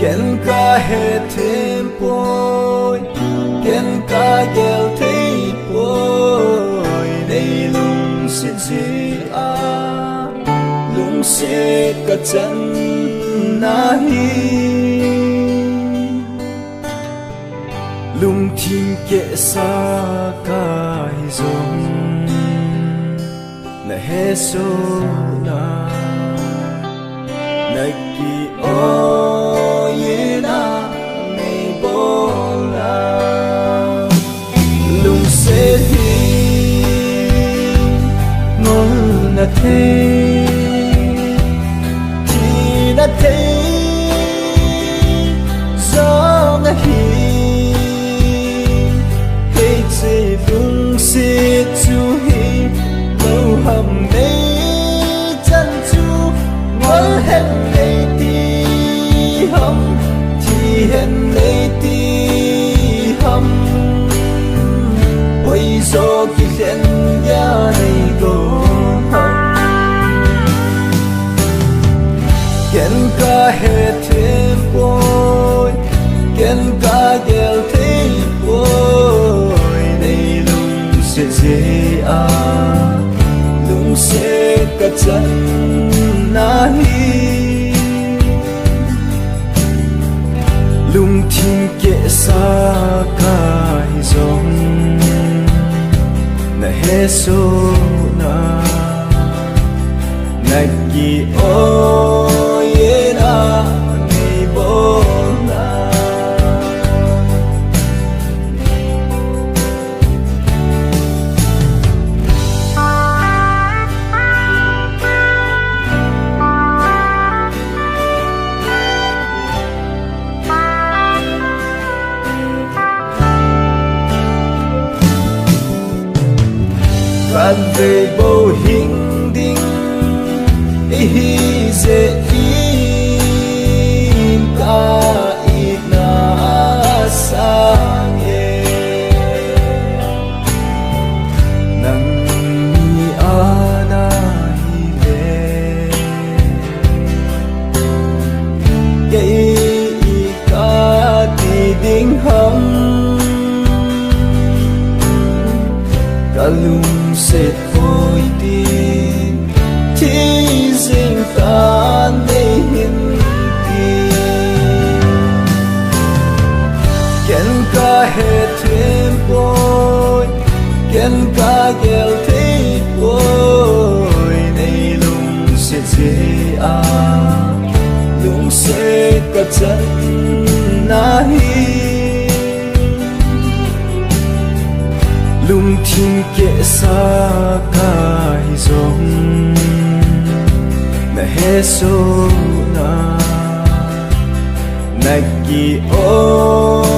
ken ka he thêm poi ken ka gel thei poi nei lung se ji a lung se ka chan na hi lung thiên kệ sa kai zong na he so na na ki o ye na nei bo la lung se hi ngol na the ti na the zong hi lung si chu hi lâu hầm nay chân chu ngol hen nay ti hầm thì hen nay ti hầm ôi gió khi hen ya nay go hầm ken ka he thêm boy ken ka gel thêm boy se je a lung se ka chan na hi lung thiên kệ sa kai zong na he so na na ki o ye na nei bo na van về bầu hình đinh hi dễ in ta ít na sang ye nang ni ana hi le cái ca ti ding hum cả lung sẽ thôi tin thì riêng ta để hiện tin ken ka he thêm boy ken ka gel thei boy nei lung sẽ je a lung sẽ ka chan na hi lung thiên kệ sa kai zong na he so na na ki o